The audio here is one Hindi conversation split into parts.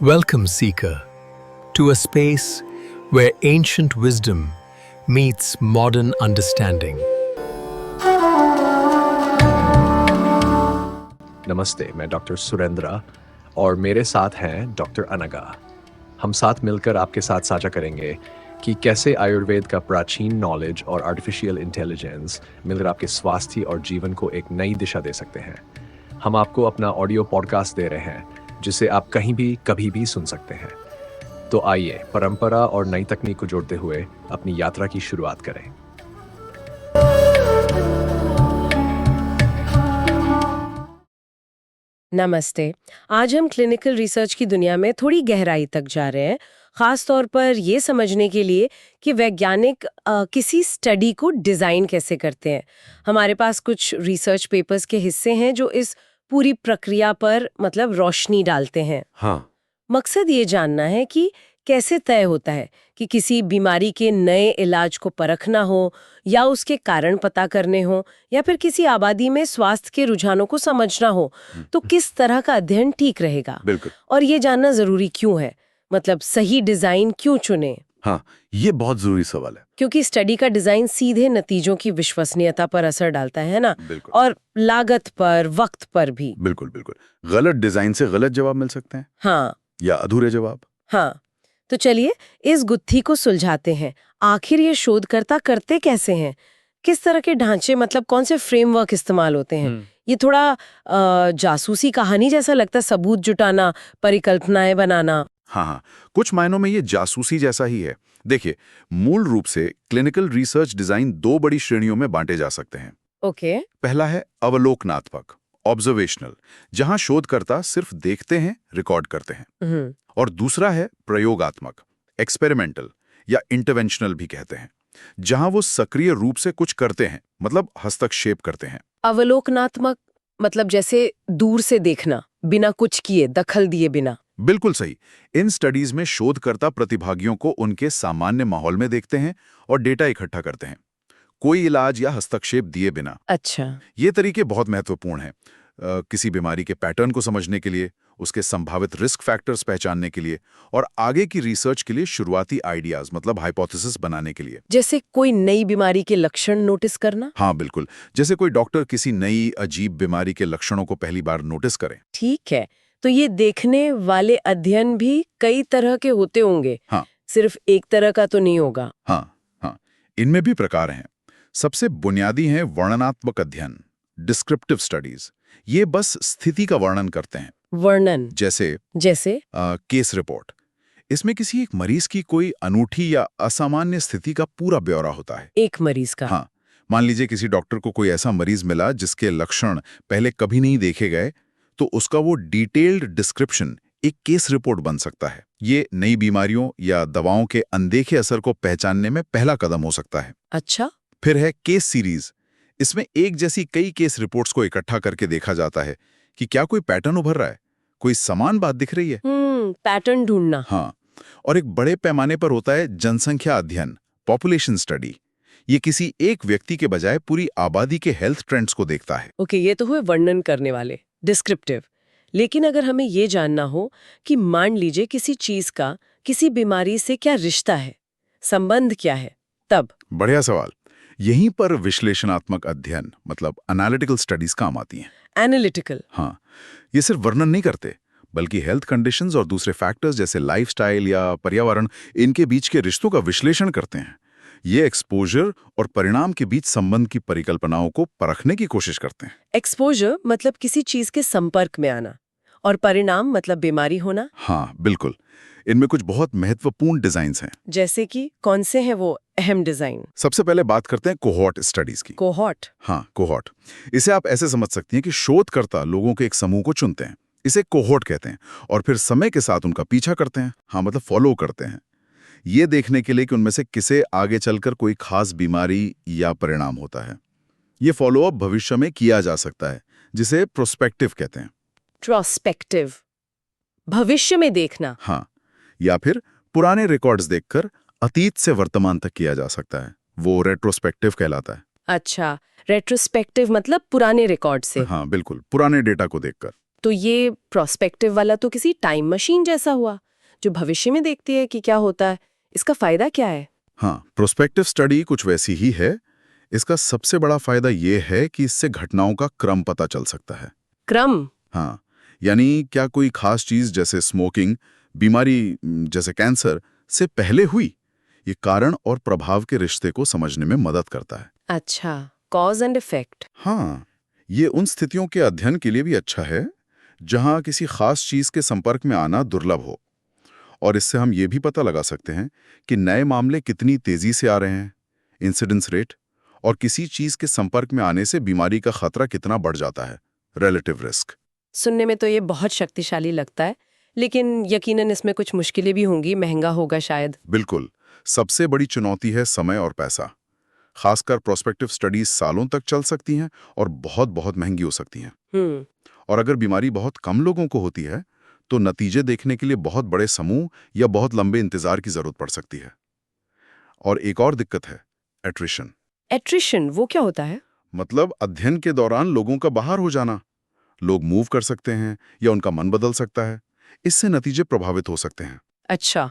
Welcome, Seeker, to a space where ancient wisdom meets modern understanding. नमस्ते, मैं डॉक्टर सुरेंद्र और मेरे साथ हैं डॉक्टर अनगा। हम साथ मिलकर आपके साथ साझा करेंगे कि कैसे आयुर्वेद का प्राचीन नॉलेज और आर्टिफिशियल इंटेलिजेंस मिलकर आपके स्वास्थ्य और जीवन को एक नई दिशा दे सकते हैं। हम आपको अपना ऑडियो पॉडकास्ट दे रहे हैं जिसे आप कहीं भी कभी भी सुन सकते हैं। तो आइए परंपरा और नई तकनीक को जोड़ते हुए अपनी यात्रा की शुरुआत करें। नमस्ते। आज हम क्लिनिकल रिसर्च की दुनिया में थोड़ी गहराई तक जा रहे हैं, खास तौर पर ये समझने के लिए कि वैज्ञानिक किसी स्टडी को डिज़ाइन कैसे करते हैं। हमारे पास कुछ रिसर्च पेपर्स के हिस्से हैं जो इस पूरी प्रक्रिया पर रोशनी डालते हैं। हाँ, मकसद ये जानना है कि कैसे तय होता है कि किसी बीमारी के नए इलाज को परखना हो या उसके कारण पता करने हो या फिर किसी आबादी में स्वास्थ्य के रुझानों को समझना हो, तो किस तरह का अध्ययन ठीक रहेगा। बिल्कुल। और ये जानना जरूरी क्यों है, सही डिजाइन क्यों चुने। हाँ, ये बहुत जरूरी सवाल है। क्योंकि स्टडी का डिजाइन सीधे नतीजों की विश्वसनीयता पर असर डालता है ना, बिल्कुल। और लागत पर, वक्त पर भी। बिल्कुल बिल्कुल। गलत डिजाइन से गलत जवाब मिल सकते हैं। हाँ, या अधूरे जवाब। हाँ। तो चलिए इस गुत्थी को सुलझाते हैं। आखिर ये शोधकर्ता करते कैसे हैं, किस तरह के ढांचे, कौन से फ्रेमवर्क इस्तेमाल होते हैं। ये थोड़ा जासूसी कहानी जैसा लगता है, सबूत जुटाना, परिकल्पनाएं बनाना। हाँ, कुछ मायनों में ये जासूसी जैसा ही है। देखिए, मूल रूप से क्लिनिकल रिसर्च डिजाइन दो बड़ी श्रेणियों में बांटे जा सकते हैं। ओके। पहला है अवलोकनात्मक, ऑब्जर्वेशनल, जहां शोधकर्ता सिर्फ देखते हैं, रिकॉर्ड करते हैं। और दूसरा है प्रयोगात्मक, एक्सपेरिमेंटल या इंटरवेंशनल भी कहते हैं, जहां वो सक्रिय रूप से कुछ करते हैं, हस्तक्षेप करते हैं। अवलोकनात्मक जैसे दूर से देखना, बिना कुछ किए, दखल दिए बिना। बिल्कुल सही। इन स्टडीज में शोधकर्ता प्रतिभागियों को उनके सामान्य माहौल में देखते हैं और डेटा इकट्ठा करते हैं, कोई इलाज या हस्तक्षेप दिए बिना। अच्छा। ये तरीके बहुत महत्वपूर्ण हैं किसी बीमारी के पैटर्न को समझने के लिए, उसके संभावित रिस्क फैक्टर्स पहचानने के लिए और आगे की रिसर्च के लिए शुरुआती आइडियाज हाइपोथेसिस बनाने के लिए। जैसे कोई नई बीमारी के लक्षण नोटिस करना। हाँ बिल्कुल, जैसे कोई डॉक्टर किसी नई अजीब बीमारी के लक्षणों को पहली बार नोटिस करे। ठीक है, तो ये देखने वाले अध्ययन भी कई तरह के होते होंगे। हाँ, सिर्फ एक तरह का तो नहीं होगा। हाँ, इनमें भी प्रकार हैं। सबसे बुनियादी हैं वर्णनात्मक अध्ययन, डिस्क्रिप्टिव स्टडीज। ये बस स्थिति का वर्णन करते हैं। वर्णन जैसे केस रिपोर्ट। इसमें किसी एक मरीज की कोई अनूठी या असामान्य स्थिति का पूरा ब्यौरा होता है। एक मरीज का। हाँ, मान लीजिए किसी डॉक्टर को कोई ऐसा मरीज मिला जिसके लक्षण पहले कभी नहीं देखे गए, तो उसका वो डिटेल्ड डिस्क्रिप्शन एक केस रिपोर्ट बन सकता है। ये नई बीमारियों या दवाओं के अनदेखे असर को पहचानने में पहला कदम हो सकता है। अच्छा। फिर है केस सीरीज। इसमें एक जैसी कई केस रिपोर्ट्स को इकट्ठा करके देखा जाता है कि क्या कोई पैटर्न उभर रहा है, कोई समान बात दिख रही है। पैटर्न ढूंढना। हाँ, और एक बड़े पैमाने पर होता है जनसंख्या अध्ययन, पॉपुलेशन स्टडी। ये किसी एक व्यक्ति के बजाय पूरी आबादी के हेल्थ ट्रेंड्स को देखता है। ओके, ये तो हुए वर्णन करने वाले, डिस्क्रिप्टिव। लेकिन अगर हमें ये जानना हो कि मान लीजिए किसी चीज का किसी बीमारी से क्या रिश्ता है, संबंध क्या है, तब। बढ़िया सवाल। यहीं पर विश्लेषणात्मक अध्ययन एनालिटिकल स्टडीज काम आती हैं। एनालिटिकल। हाँ, ये सिर्फ वर्णन नहीं करते, बल्कि हेल्थ कंडीशंस और दूसरे फैक्टर्स जैसे लाइफस्टाइल या पर्यावरण, इनके बीच के रिश्तों का विश्लेषण करते हैं। ये एक्सपोजर और परिणाम के बीच संबंध की परिकल्पनाओं को परखने की कोशिश करते हैं। एक्सपोजर किसी चीज के संपर्क में आना, और परिणाम बीमारी होना। हाँ बिल्कुल। इनमें कुछ बहुत महत्वपूर्ण डिजाइन्स हैं। जैसे कि कौन से हैं वो अहम डिजाइन? सबसे पहले बात करते हैं कोहॉर्ट स्टडीज की। कोहॉर्ट? हाँ, कोहॉर्ट। इसे आप ऐसे समझ सकती हैं कि शोधकर्ता लोगों के एक समूह को चुनते हैं, इसे कोहॉर्ट कहते हैं, और फिर समय के साथ उनका पीछा करते हैं। हाँ, फॉलो करते हैं, ये देखने के लिए कि उनमें से किसे आगे चलकर कोई खास बीमारी या परिणाम होता है। ये फॉलोअप भविष्य में किया जा सकता है, जिसे प्रोस्पेक्टिव कहते हैं। प्रोस्पेक्टिव, भविष्य में देखना। हाँ, या फिर पुराने रिकॉर्ड्स देखकर अतीत से वर्तमान तक किया जा सकता है, वो रेट्रोस्पेक्टिव कहलाता है। अच्छा, रेट्रोस्पेक्टिव पुराने रिकॉर्ड से। हाँ बिल्कुल, पुराने डेटा को देखकर। तो ये प्रोस्पेक्टिव वाला तो किसी टाइम मशीन जैसा हुआ, जो भविष्य में देखती है कि क्या होता है। इसका फायदा क्या है? हाँ, प्रोस्पेक्टिव स्टडी कुछ वैसी ही है। इसका सबसे बड़ा फायदा ये है कि इससे घटनाओं का क्रम पता चल सकता है। क्रम? हाँ, यानी क्या कोई खास चीज जैसे स्मोकिंग, बीमारी जैसे कैंसर से पहले हुई, ये कारण और प्रभाव के रिश्ते को समझने में मदद करता है। अच्छा, कॉज एंड इफेक्ट। हाँ, ये उन स्थितियों के अध्ययन के लिए भी अच्छा है जहां किसी खास चीज के संपर्क में आना दुर्लभ हो, और इससे हम ये भी पता लगा सकते हैं कि नए मामले कितनी तेजी से आ रहे हैं, इंसिडेंस रेट, और किसी चीज के संपर्क में आने से बीमारी का खतरा कितना बढ़ जाता है, रिलेटिव रिस्क। सुनने में तो ये बहुत शक्तिशाली लगता है, लेकिन यकीनन इसमें कुछ मुश्किलें भी होंगी, महंगा होगा शायद। बिल्कुल, सबसे बड़ी चुनौती है समय और पैसा। खासकर प्रोस्पेक्टिव स्टडीज सालों तक चल सकती हैं और बहुत बहुत महंगी हो सकती हैं। और अगर बीमारी बहुत कम लोगों को होती है तो नतीजे देखने के लिए बहुत बड़े समूह या बहुत लंबे इंतजार की जरूरत पड़ सकती है। और एक और दिक्कत है, एट्रिशन। एट्रिशन वो क्या होता है? मतलब अध्ययन के दौरान लोगों का बाहर हो जाना। लोग मूव कर सकते हैं या उनका मन बदल सकता है। इससे नतीजे प्रभावित हो सकते हैं। अच्छा,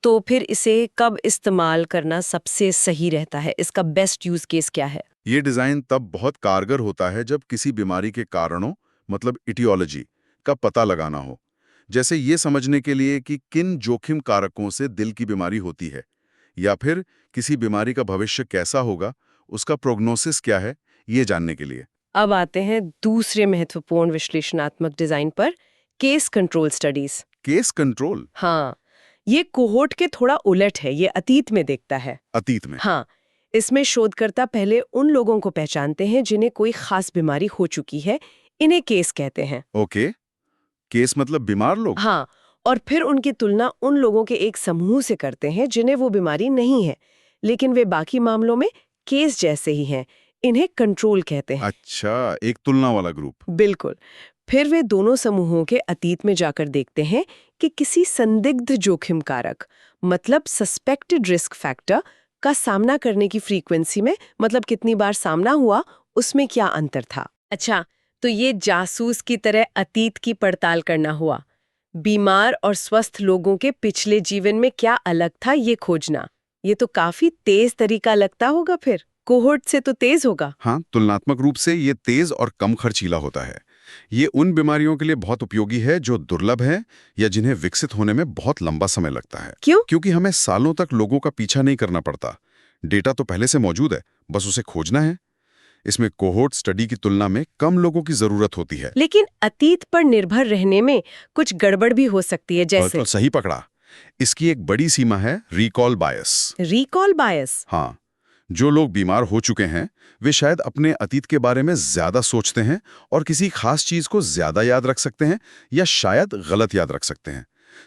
तो फिर इसे कब इस्तेमाल करना सबसे सही रहता है? इसका बेस्ट यूज केस क्या है? ये डिजाइन तब बहुत कारगर होता है जब किसी बीमारी के कारणों, मतलब इटियोलॉजी, का पता लगाना हो। जैसे ये समझने के लिए कि किन जोखिम कारकों से दिल की बीमारी होती है, या फिर किसी बीमारी का भविष्य कैसा होगा, उसका प्रोग्नोसिस क्या है, ये जानने के लिए। अब आते हैं दूसरे महत्वपूर्ण विश्लेषणात्मक डिजाइन पर, case control studies. Case control? हाँ, ये कोहोर्ट के थोड़ा उलट है, ये अतीत में देखता है। अतीत में? हाँ, इसमें शोधकर्ता पहले उन लोगों को पहचानते हैं जिन्हें कोई खास बीमारी हो चुकी है, इन्हें केस कहते हैं। ओके, केस मतलब बीमार लोग? हाँ, और फिर उनकी तुलना उन लोगों के एक समूह से करते हैं जिन्हें वो बीमारी नहीं है, लेकिन वे बाकी मामलों में केस जैसे ही हैं। इन्हें कंट्रोल कहते हैं। अच्छा, एक तुलना वाला ग्रुप। बिल्कुल। फिर वे दोनों समूहों के अतीत में जाकर देखते हैं कि किसी संदिग्ध जोखिम कारक, मतलब सस्पेक्टेड रिस्क फैक्टर, का सामना करने की फ्रीक्वेंसी में, मतलब कितनी बार सामना हुआ, उसमें क्या अंतर था। अच्छा, तो ये जासूस की तरह अतीत की पड़ताल करना हुआ। बीमार और स्वस्थ लोगों के पिछले जीवन में क्या अलग था, ये खोजना। ये तो काफी तेज तरीका लगता होगा, फिर कोहोर्ट से तो तेज होगा। हाँ, तुलनात्मक रूप से ये तेज और कम खर्चीला होता है। ये उन बीमारियों के लिए बहुत उपयोगी है जो दुर्लभ है या जिन्हें विकसित होने में बहुत लंबा समय लगता है। क्यों? क्योंकि हमें सालों तक लोगों का पीछा नहीं करना पड़ता। डेटा तो पहले से मौजूद है, बस उसे खोजना है। इसमें कोहोर्ट स्टडी की तुलना में कम लोगों की जरूरत होती है। लेकिन अतीत पर निर्भर रहने में कुछ गड़बड़ भी हो सकती है, जैसे। सही पकड़ा। इसकी एक बड़ी सीमा है रिकॉल बायस। रिकॉल बायस? हाँ, जो लोग बीमार हो चुके हैं वे शायद अपने अतीत के बारे में ज्यादा सोचते हैं और किसी खास चीज को ज्यादा याद रख सकते हैं या शायद गलत याद रख सकते हैं,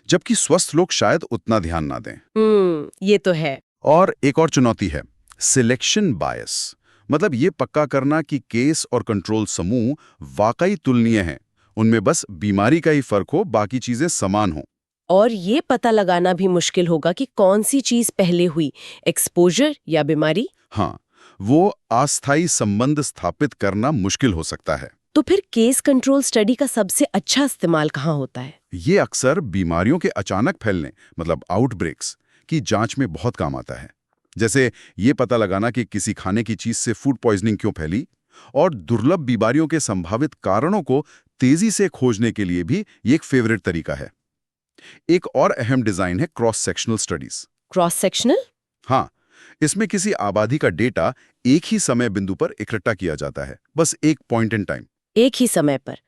जबकि स्वस्थ लोग शायद उतना ध्यान ना दें। ये तो है। और एक और चुनौती है सिलेक्शन बायस। मतलब ये पक्का करना कि केस और कंट्रोल समूह वाकई तुलनीय हैं, उनमें बस बीमारी का ही फर्क हो, बाकी चीजें समान हो। और ये पता लगाना भी मुश्किल होगा कि कौन सी चीज पहले हुई, एक्सपोजर या बीमारी। हाँ, वो अस्थायी संबंध स्थापित करना मुश्किल हो सकता है। तो फिर केस कंट्रोल स्टडी का सबसे अच्छा इस्तेमाल कहाँ होता है? ये अक्सर बीमारियों के अचानक फैलने, मतलब आउटब्रेक्स, की जांच में बहुत काम आता है। जैसे ये पता लगाना कि किसी खाने की चीज से फूड पॉइजनिंग क्यों फैली, और दुर्लभ बीमारियों के संभावित कारणों को तेजी से खोजने के लिए भी ये एक फेवरेट तरीका है। एक और अहम डिजाइन है cross sectional studies. Cross sectional? हाँ, इसमें किसी आबादी का डेटा एक ही समय बिंदु पर इकट्ठा किया जाता है, बस एक पॉइंट इन टाइम। एक ही समय पर,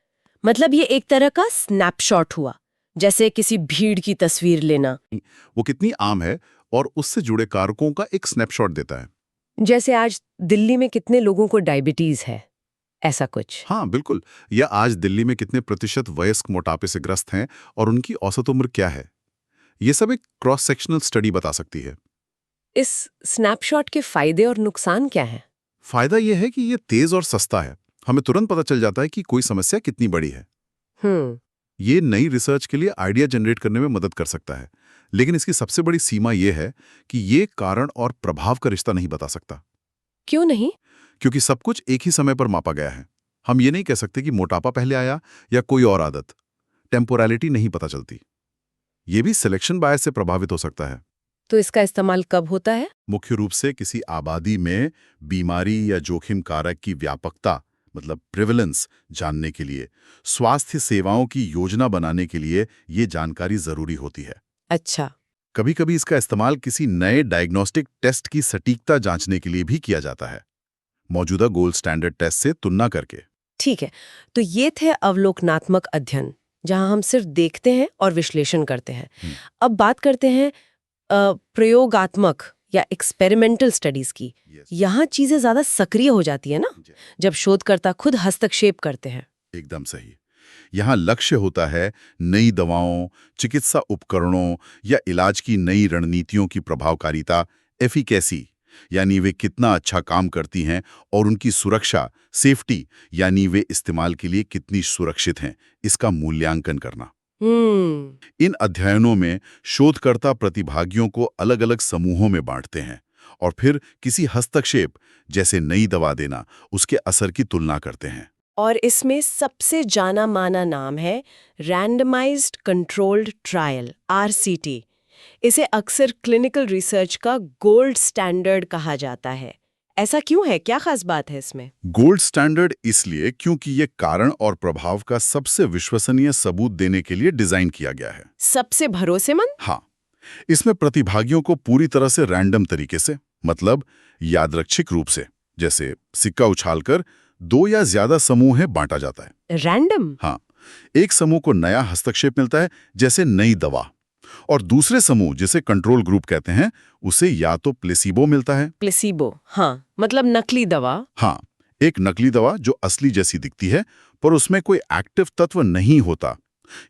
मतलब ये एक तरह का स्नैपशॉट हुआ, जैसे किसी भीड़ की तस्वीर लेना। वो कितनी आम है और उससे जुड़े कारकों का एक स्नैपशॉट देता है। जैसे आज दिल्ली में कितने लोगों को डायबिटीज है, ऐसा कुछ। हाँ बिल्कुल, या आज दिल्ली में कितने प्रतिशत वयस्क मोटापे से ग्रस्त हैं और उनकी औसत उम्र क्या है। ये सब एक क्रॉस सेक्शनल स्टडी बता सकती है। इस स्नैपशॉट के फायदे और नुकसान क्या हैं? फायदा यह है कि ये तेज और सस्ता है। हमें तुरंत पता चल जाता है कि कोई समस्या कितनी बड़ी है। ये नई रिसर्च के लिए आइडिया जनरेट करने में मदद कर सकता है, लेकिन इसकी सबसे बड़ी सीमा यह है कि ये कारण और प्रभाव का रिश्ता नहीं बता सकता। क्यों नहीं? क्योंकि सब कुछ एक ही समय पर मापा गया है। हम ये नहीं कह सकते कि मोटापा पहले आया या कोई और आदत। टेम्पोरलिटी नहीं पता चलती। ये भी सिलेक्शन बायस से प्रभावित हो सकता है। तो इसका इस्तेमाल कब होता है? मुख्य रूप से किसी आबादी में बीमारी या जोखिम कारक की व्यापकता मतलब प्रिवेलेंस जानने के लिए, स्वास्थ्य सेवाओं की योजना बनाने के लिए ये जानकारी जरूरी होती है। अच्छा। कभी कभी इसका इस्तेमाल किसी नए डायग्नोस्टिक टेस्ट की सटीकता जांचने के लिए भी किया जाता है, मौजूदा गोल्ड स्टैंडर्ड टेस्ट से तुलना करके। ठीक है, तो ये थे अवलोकनात्मक अध्ययन, जहां हम सिर्फ देखते हैं और विश्लेषण करते हैं। अब बात करते हैं प्रयोगात्मक या एक्सपेरिमेंटल स्टडीज की। यहाँ चीजें ज्यादा सक्रिय हो जाती है ना, जब शोधकर्ता खुद हस्तक्षेप करते हैं। एकदम सही। यहाँ लक्ष्य होता है नई दवाओं, चिकित्सा उपकरणों या इलाज की नई रणनीतियों की प्रभावकारिता, एफिकेसी, यानी वे कितना अच्छा काम करती हैं, और उनकी सुरक्षा, सेफ्टी, यानी वे इस्तेमाल के लिए कितनी सुरक्षित हैं, इसका मूल्यांकन करना। इन अध्ययनों में शोधकर्ता प्रतिभागियों को अलग अलग समूहों में बांटते हैं और फिर किसी हस्तक्षेप जैसे नई दवा देना, उसके असर की तुलना करते हैं। और इसमें सबसे जाना माना नाम है रैंडमाइज्ड कंट्रोल्ड ट्रायल, RCT। इसे अक्सर क्लिनिकल रिसर्च का गोल्ड स्टैंडर्ड कहा जाता है। ऐसा क्यों है? क्या खास बात है इसमें? गोल्ड स्टैंडर्ड इसलिए क्योंकि ये कारण और प्रभाव का सबसे विश्वसनीय सबूत देने के लिए डिजाइन किया गया है। सबसे भरोसेमंद? हाँ, इसमें प्रतिभागियों को पूरी तरह से रैंडम तरीके से, मतलब यादृच्छिक रूप से, जैसे सिक्का उछालकर 2 या ज्यादा समूह में बांटा जाता है। रैंडम? हाँ, एक समूह को नया हस्तक्षेप मिलता है, जैसे नई दवा, और दूसरे समूह, जिसे कंट्रोल ग्रुप कहते हैं, उसे या तो प्लेसिबो मिलता है। प्लेसिबो, हाँ, मतलब नकली दवा। हाँ, एक नकली दवा जो असली जैसी दिखती है पर उसमें कोई एक्टिव तत्व नहीं होता,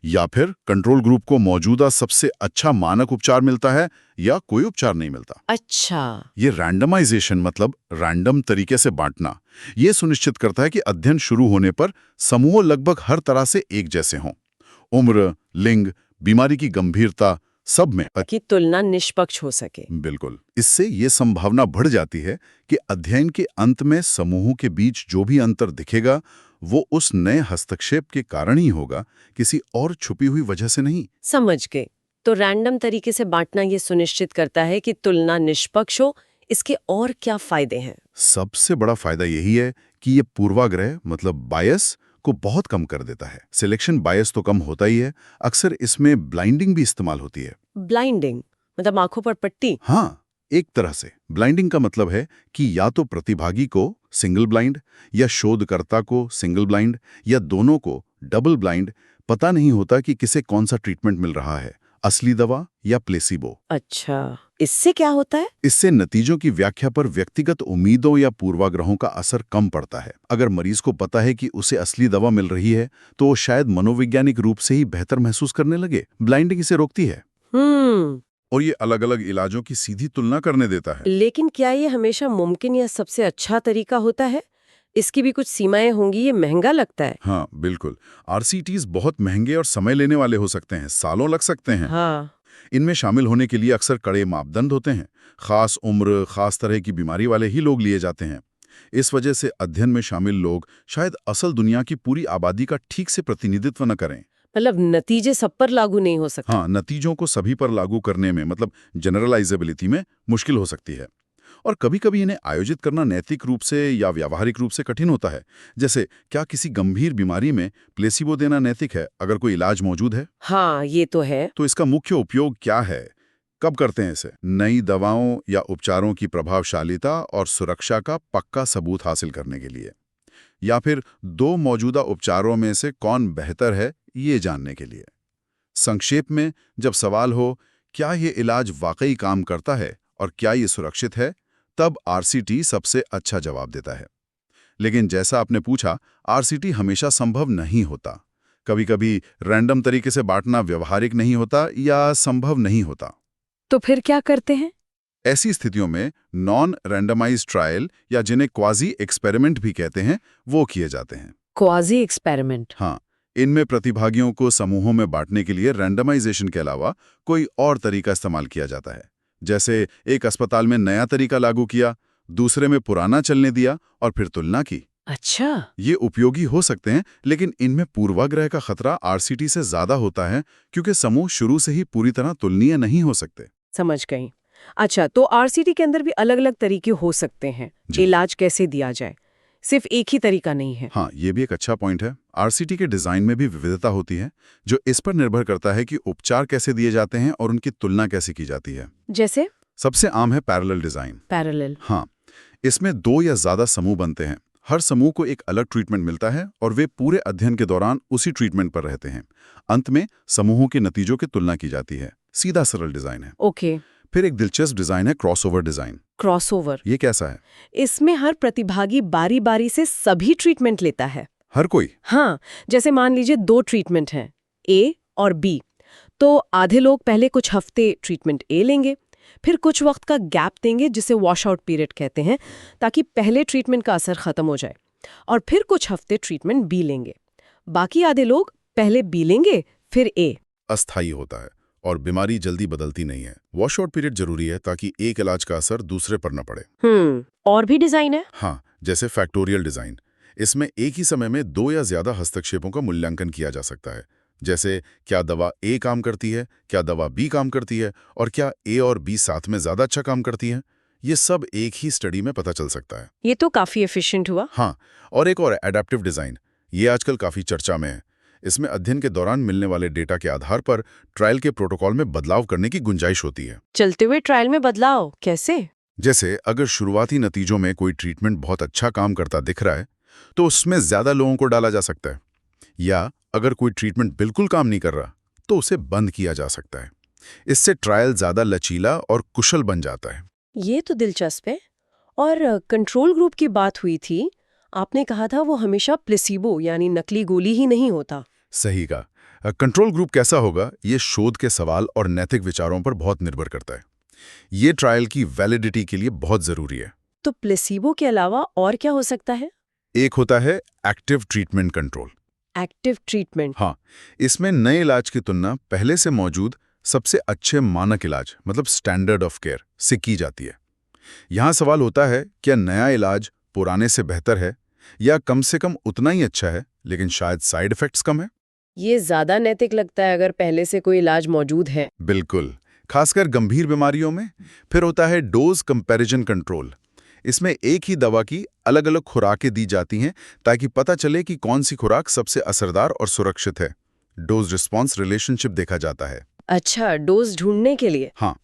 या फिर कंट्रोल ग्रुप को मौजूदा सबसे अच्छा मानक उपचार मिलता है या कोई उपचार नहीं मिलता। अच्छा। ये रैंडमाइजेशन मतलब रैंडम तरीके से बांटना, ये सुनिश्चित करता है कि अध्ययन शुरू होने पर समूह लगभग हर तरह से एक जैसे हों, उम्र, लिंग, बीमारी की गंभीरता, सब में, कि तुलना निष्पक्ष हो सके। बिल्कुल। इससे ये संभावना बढ़ जाती है कि अध्ययन के अंत में समूहों के बीच जो भी अंतर दिखेगा वो उस नए हस्तक्षेप के कारण ही होगा, किसी और छुपी हुई वजह से नहीं। समझ गए। तो रैंडम तरीके से बांटना ये सुनिश्चित करता है कि तुलना निष्पक्ष हो। इसके और क्या फायदे हैं? सबसे बड़ा फायदा यही है कि ये पूर्वाग्रह मतलब बायस को बहुत कम कर देता है। सिलेक्शन बायस तो कम होता ही है, अक्सर इसमें ब्लाइंडिंग भी इस्तेमाल होती है। ब्लाइंडिंग मतलब आंखों पर पट्टी? हाँ, एक तरह से। ब्लाइंडिंग का मतलब है कि या तो प्रतिभागी को सिंगल ब्लाइंड या शोधकर्ता को सिंगल ब्लाइंड या दोनों को डबल ब्लाइंड पता नहीं होता कि किसे कौन सा ट्रीटमेंट मिल रहा है, असली दवा या प्लेसिबो। अच्छा, इससे क्या होता है? इससे नतीजों की व्याख्या पर व्यक्तिगत उम्मीदों या पूर्वाग्रहों का असर कम पड़ता है। अगर मरीज को पता है कि उसे असली दवा मिल रही है तो वो शायद मनोवैज्ञानिक रूप से ही बेहतर महसूस करने लगे। ब्लाइंडिंग इसे रोकती है और ये अलग अलग इलाजों की सीधी तुलना करने देता है। लेकिन क्या ये हमेशा मुमकिन या सबसे अच्छा तरीका होता है? इसकी भी कुछ सीमाएं होंगी, ये महंगा लगता है। हाँ, बिल्कुल। RCTs बहुत महंगे और समय लेने वाले हो सकते हैं, सालों लग सकते हैं। हाँ। इनमें शामिल होने के लिए अक्सर कड़े मापदंड होते हैं। खास उम्र, खास तरह की बीमारी वाले ही लोग लिए जाते हैं। इस वजह से अध्ययन में शामिल लोग शायद असल दुनिया की पूरी आबादी का ठीक से प्रतिनिधित्व न करें। मतलब नतीजे सब पर लागू नहीं हो सकते। हाँ, नतीजों को सभी पर लागू करने में मतलब जनरलाइजेबिलिटी में मुश्किल हो सकती है, और कभी-कभी इन्हें आयोजित करना नैतिक रूप से या व्यावहारिक रूप से कठिन होता है। जैसे क्या किसी गंभीर बीमारी में प्लेसिबो देना नैतिक है अगर कोई इलाज मौजूद है? हाँ, ये तो है। तो इसका मुख्य उपयोग क्या है? कब करते हैं इसे? नई दवाओं या उपचारों की प्रभावशालीता और सुरक्षा का पक्का सबूत हासिल करने के लिए, या फिर 2 मौजूदा उपचारों में से कौन बेहतर है ये जानने के लिए। संक्षेप में, जब सवाल हो क्या ये इलाज वाकई काम करता है और क्या ये सुरक्षित है, तब RCT सबसे अच्छा जवाब देता है। लेकिन जैसा आपने पूछा, RCT हमेशा संभव नहीं होता। कभी-कभी रैंडम तरीके से बांटना व्यवहारिक नहीं होता या संभव नहीं होता। तो फिर क्या करते हैं? ऐसी स्थितियों में नॉन रैंडमाइज्ड ट्रायल या जिन्हें क्वाजी एक्सपेरिमेंट भी कहते हैं, वो किए जाते हैं। Quasi experiment? हाँ, इनमें प्रतिभागियों को समूहों में बांटने के लिए रैंडमाइजेशन के अलावा कोई और तरीका इस्तेमाल किया जाता है। जैसे एक अस्पताल में नया तरीका लागू किया, दूसरे में पुराना चलने दिया और फिर तुलना की। अच्छा, ये उपयोगी हो सकते हैं, लेकिन इनमें पूर्वाग्रह का खतरा आरसीटी से ज्यादा होता है क्योंकि समूह शुरू से ही पूरी तरह तुलनीय नहीं हो सकते। समझ गई। अच्छा, तो आरसीटी के अंदर भी अलग-अलग तरीके हो सकते हैं। जी। इलाज कैसे दिया जाए, सिर्फ एक ही तरीका नहीं है। हाँ, ये भी एक अच्छा पॉइंट है। आरसीटी के डिजाइन में भी विविधता होती है, जो इस पर निर्भर करता है कि उपचार कैसे दिए जाते हैं और उनकी तुलना कैसे की जाती है। जैसे सबसे आम है पैरेलल डिजाइन। पैरेलल। हाँ, इसमें 2 या ज्यादा समूह बनते हैं। हर समूह को एक अलग ट्रीटमेंट मिलता है और वे पूरे अध्ययन के दौरान उसी ट्रीटमेंट पर रहते हैं। अंत में समूहों के नतीजों की तुलना की जाती है। सीधा सरल डिजाइन है। ओके, फिर एक दिलचस्प डिजाइन है क्रॉसओवर डिजाइन। क्रॉसओवर। ये कैसा है? इसमें हर प्रतिभागी बारी-बारी से सभी ट्रीटमेंट लेता है। हर कोई? हाँ, जैसे मान लीजिए 2 ट्रीटमेंट हैं, ए और बी। तो आधे लोग पहले कुछ हफ्ते ट्रीटमेंट ए लेंगे, फिर कुछ वक्त का गैप देंगे जिसे वॉश आउट पीरियड कहते हैं, ताकि पहले ट्रीटमेंट का असर खत्म हो जाए, और फिर कुछ हफ्ते ट्रीटमेंट बी लेंगे। बाकी आधे लोग पहले बी लेंगे, फिर ए। अस्थायी होता है और बीमारी जल्दी बदलती नहीं है। वॉश आउट पीरियड जरूरी है ताकि एक इलाज का असर दूसरे पर न पड़े। और भी डिजाइन है? हाँ, जैसे फैक्टोरियल डिजाइन। इसमें एक ही समय में 2 या ज्यादा हस्तक्षेपों का मूल्यांकन किया जा सकता है। जैसे क्या दवा ए काम करती है, क्या दवा बी काम करती है, और क्या ए और बी साथ में ज्यादा अच्छा काम करती हैं। ये सब एक ही स्टडी में पता चल सकता है। ये तो काफी एफिशिएंट हुआ। हाँ, और एक और एडेप्टिव डिजाइन। ये आजकल काफी चर्चा में है। इसमें अध्ययन के दौरान मिलने वाले डेटा के आधार पर ट्रायल के प्रोटोकॉल में बदलाव करने की गुंजाइश होती है। चलते हुए ट्रायल में बदलाव कैसे? जैसे अगर शुरुआती नतीजों में कोई ट्रीटमेंट बहुत अच्छा काम करता दिख रहा है, तो उसमें ज्यादा लोगों को डाला जा सकता है। या अगर कोई ट्रीटमेंट बिल्कुल काम नहीं कर रहा, तो उसे बंद किया जा सकता है। इससे ट्रायल ज्यादा लचीला और कुशल बन जाता है। ये तो दिलचस्प है। और कंट्रोल ग्रुप की बात हुई थी, आपने कहा था वो हमेशा प्लेसिबो यानी नकली गोली ही नहीं होता। सही कहा। कंट्रोल ग्रुप कैसा होगा, ये शोध के सवाल और नैतिक विचारों पर बहुत निर्भर करता है। ये ट्रायल की वैलिडिटी के लिए बहुत जरूरी है। तो प्लेसिबो के अलावा और क्या हो सकता है? एक होता है active treatment control. Active treatment. हाँ, इसमें नए इलाज की तुलना पहले से मौजूद सबसे अच्छे मानक इलाज, मतलब स्टैंडर्ड ऑफ केयर, से की जाती है। यहाँ सवाल होता है, क्या नया इलाज पुराने से बेहतर है या कम से कम उतना ही अच्छा है, लेकिन शायद साइड इफेक्ट्स कम है। ये ज्यादा नैतिक लगता है अगर पहले से कोई इलाज मौजूद है। बिल्कुल, खासकर गंभीर बीमारियों में। फिर होता है डोज कंपैरिजन कंट्रोल। इसमें एक ही दवा की अलग अलग खुराकें दी जाती हैं ताकि पता चले कि कौन सी खुराक सबसे असरदार और सुरक्षित है। डोज रिस्पॉन्स रिलेशनशिप देखा जाता है। अच्छा, डोज ढूंढने के लिए। हाँ,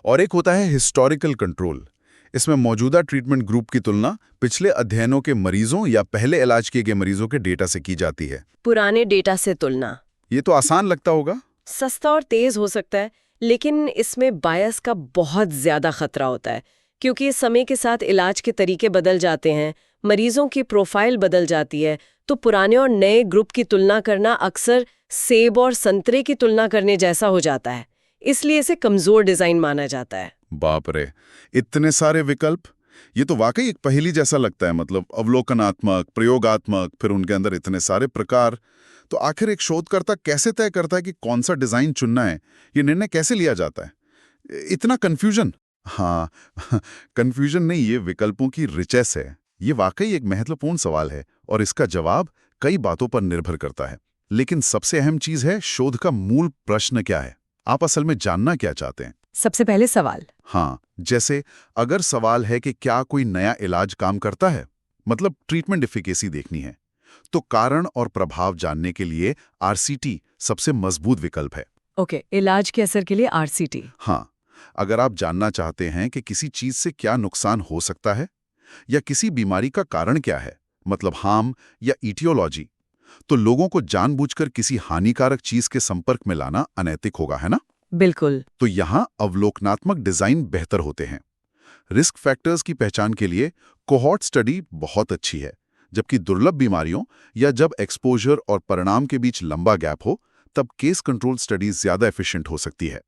और एक होता है हिस्टोरिकल कंट्रोल। इसमें मौजूदा ट्रीटमेंट ग्रुप की तुलना पिछले अध्ययनों के मरीजों या पहले इलाज किए गए मरीजों के डेटा से की जाती है। पुराने डेटा से तुलना। ये तो आसान लगता होगा। सस्ता और तेज हो सकता है, लेकिन इसमें बायस का बहुत ज्यादा खतरा होता है, क्योंकि समय के साथ इलाज के तरीके बदल जाते हैं, मरीजों की प्रोफाइल बदल जाती है। तो पुराने और नए ग्रुप की तुलना करना अक्सर सेब और संतरे की तुलना करने जैसा हो जाता है। इसलिए इसे कमजोर डिजाइन माना जाता है। बाप रे, इतने सारे विकल्प! ये तो वाकई एक पहेली जैसा लगता है। मतलब अवलोकनात्मक, प्रयोगात्मक, फिर उनके अंदर इतने सारे प्रकार। तो आखिर एक शोधकर्ता कैसे तय करता है कि कौन सा डिजाइन चुनना है? ये निर्णय कैसे लिया जाता है? इतना कंफ्यूजन। हाँ, कंफ्यूजन नहीं, ये विकल्पों की रिचेस है। ये वाकई एक महत्वपूर्ण सवाल है और इसका जवाब कई बातों पर निर्भर करता है। लेकिन सबसे अहम चीज है, शोध का मूल प्रश्न क्या है? आप असल में जानना क्या चाहते हैं? सबसे पहले सवाल। हाँ, जैसे अगर सवाल है कि क्या कोई नया इलाज काम करता है, मतलब ट्रीटमेंट एफिकेसी देखनी है, तो कारण और प्रभाव जानने के लिए आरसीटी सबसे मजबूत विकल्प है। ओके, इलाज के असर के लिए आरसीटी। हाँ, अगर आप जानना चाहते हैं कि किसी चीज से क्या नुकसान हो सकता है या किसी बीमारी का कारण क्या है, मतलब हार्म या इटियोलॉजी, तो लोगों को जानबूझकर किसी हानिकारक चीज के संपर्क में लाना अनैतिक होगा, है ना? बिल्कुल। तो यहाँ अवलोकनात्मक डिजाइन बेहतर होते हैं। रिस्क फैक्टर्स की पहचान के लिए कोहॉर्ट स्टडी बहुत अच्छी है, जबकि दुर्लभ बीमारियों या जब एक्सपोजर और परिणाम के बीच लंबा गैप हो, तब केस कंट्रोल स्टडी ज्यादा एफिशिएंट हो सकती है।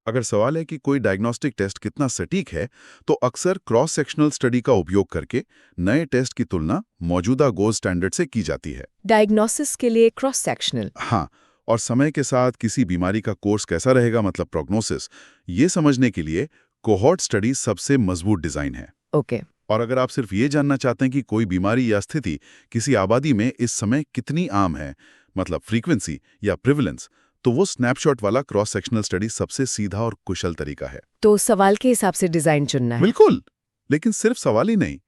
अगर सवाल है कि कोई डायग्नोस्टिक टेस्ट कितना सटीक है, तो अक्सर क्रॉस सेक्शनल स्टडी का उपयोग करके नए टेस्ट की तुलना मौजूदा गोल्ड स्टैंडर्ड से की जाती है। डायग्नोसिस के लिए क्रॉस सेक्शनल। हाँ, और समय के साथ किसी बीमारी का कोर्स कैसा रहेगा, मतलब प्रोग्नोसिस, ये समझने के लिए कोहॉर्ट स्टडी सबसे मजबूत डिजाइन है। ओके। और अगर आप सिर्फ ये जानना चाहते हैं कि कोई बीमारी या स्थिति किसी आबादी में इस समय कितनी आम है, मतलब फ्रीक्वेंसी या प्रिविलेंस, तो वो स्नैपशॉट वाला क्रॉस सेक्शनल स्टडी सबसे सीधा और कुशल तरीका है। तो सवाल के हिसाब से डिजाइन चुनना है। बिल्कुल, लेकिन सिर्फ सवाल ही नहीं,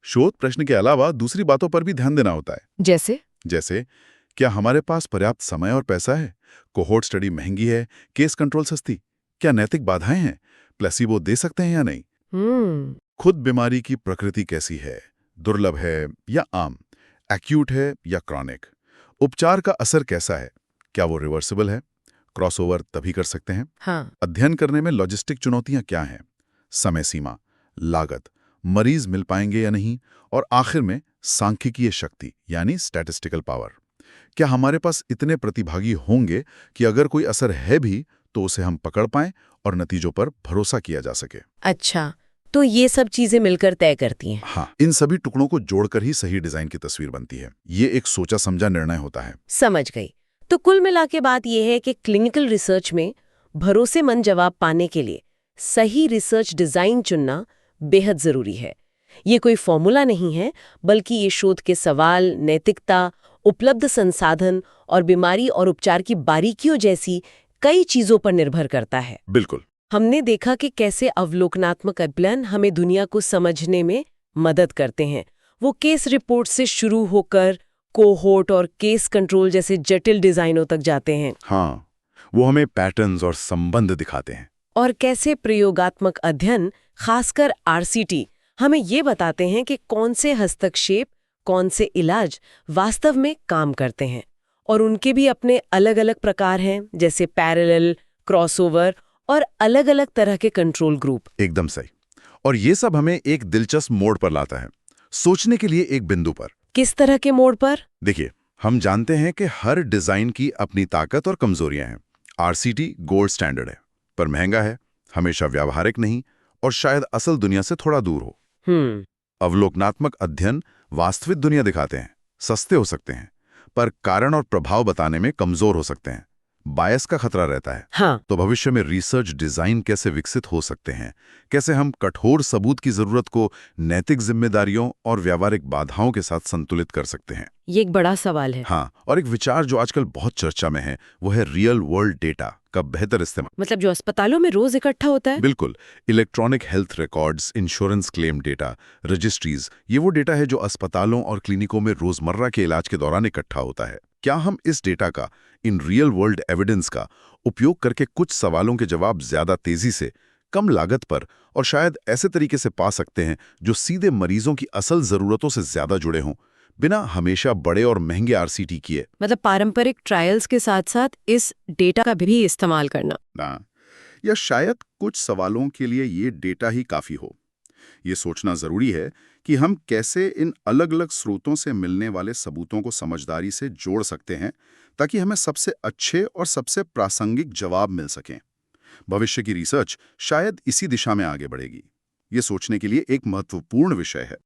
शोध प्रश्न के अलावा दूसरी बातों पर भी ध्यान देना होता है। जैसे क्या हमारे पास पर्याप्त समय और पैसा है, कोहोर्ट स्टडी महंगी है, केस कंट्रोल सस्ती, क्या नैतिक बाधाएं हैं, प्लेसिबो दे सकते हैं या नहीं, खुद बीमारी की प्रकृति कैसी है, दुर्लभ है या आम, एक्यूट है या क्रॉनिक, उपचार का असर कैसा है, क्या वो रिवर्सिबल है, क्रॉसओवर तभी कर सकते हैं। हाँ। अध्ययन करने में लॉजिस्टिक चुनौतियां क्या हैं, समय सीमा, लागत, मरीज मिल पाएंगे या नहीं, और आखिर में सांख्यिकीय शक्ति यानी स्टैटिस्टिकल पावर। क्या हमारे पास इतने प्रतिभागी होंगे कि अगर कोई असर है भी तो उसे हम पकड़ पाएं और नतीजों पर भरोसा किया जा सके। अच्छा, तो ये सब चीजें मिलकर तय करती हैं। हाँ, इन सभी टुकड़ों को जोड़कर ही सही डिजाइन की तस्वीर बनती है। ये एक सोचा समझा निर्णय होता है। समझ गई। तो कुल मिला के बात यह है कि क्लिनिकल रिसर्च में भरोसेमंद जवाब पाने के लिए सही रिसर्च डिजाइन चुनना बेहद जरूरी है। ये कोई फॉर्मूला नहीं है, बल्कि ये शोध के सवाल, नैतिकता, उपलब्ध संसाधन और बीमारी और उपचार की बारीकियों जैसी कई चीजों पर निर्भर करता है। बिल्कुल। हमने देखा कि कैसे अवलोकनात्मक अध्ययन हमें दुनिया को समझने में मदद करते हैं। वो केस रिपोर्ट से शुरू होकर कोहोर्ट और केस कंट्रोल जैसे जटिल डिजाइनों तक जाते हैं। हाँ, वो हमें पैटर्न्स और संबंध दिखाते हैं। और कैसे प्रयोगात्मक अध्ययन, खासकर आरसीटी, हमें ये बताते हैं कि कौन से हस्तक्षेप, कौन से इलाज वास्तव में काम करते हैं। और उनके भी अपने अलग अलग प्रकार हैं, जैसे पैरेलल, क्रॉसओवर और अलग अलग तरह के कंट्रोल ग्रुप। एकदम सही। और ये सब हमें एक दिलचस्प मोड़ पर लाता है, सोचने के लिए एक बिंदु पर। किस तरह के मोड़ पर? देखिए, हम जानते हैं कि हर डिजाइन की अपनी ताकत और कमजोरियां हैं। आरसीटी गोल्ड स्टैंडर्ड है, पर महंगा है, हमेशा व्यावहारिक नहीं और शायद असल दुनिया से थोड़ा दूर हो। अवलोकनात्मक अध्ययन वास्तविक दुनिया दिखाते हैं, सस्ते हो सकते हैं, पर कारण और प्रभाव बताने में कमजोर हो सकते हैं। बायस का खतरा रहता है। हाँ। तो भविष्य में रिसर्च डिजाइन कैसे विकसित हो सकते हैं, कैसे हम कठोर सबूत की जरूरत को नैतिक जिम्मेदारियों और व्यावहारिक बाधाओं के साथ संतुलित कर सकते हैं, ये एक बड़ा सवाल है। हाँ, और एक विचार जो आजकल बहुत चर्चा में है वो है रियल वर्ल्ड डेटा का बेहतर इस्तेमाल। मतलब जो अस्पतालों में रोज इकट्ठा होता है। बिल्कुल, electronic health records, insurance claim data, registries, ये वो डेटा है जो अस्पतालों और क्लिनिकों में रोजमर्रा के इलाज के दौरान इकट्ठा होता है। क्या हम इस डेटा का, इन रियल वर्ल्ड एविडेंस का उपयोग करके कुछ सवालों के जवाब ज्यादा तेजी से, कम लागत पर और शायद ऐसे तरीके से पा सकते हैं जो सीधे मरीजों की असल जरूरतों से ज्यादा जुड़े हों, बिना हमेशा बड़े और महंगे आरसीटी किए? मतलब पारंपरिक ट्रायल्स के साथ साथ इस डेटा का भी इस्तेमाल करना ना, या शायद कुछ सवालों के लिए ये डेटा ही काफी हो। ये सोचना जरूरी है कि हम कैसे इन अलग अलग स्रोतों से मिलने वाले सबूतों को समझदारी से जोड़ सकते हैं ताकि हमें सबसे अच्छे और सबसे प्रासंगिक जवाब मिल सकें। भविष्य की रिसर्च शायद इसी दिशा में आगे बढ़ेगी। ये सोचने के लिए एक महत्वपूर्ण विषय है।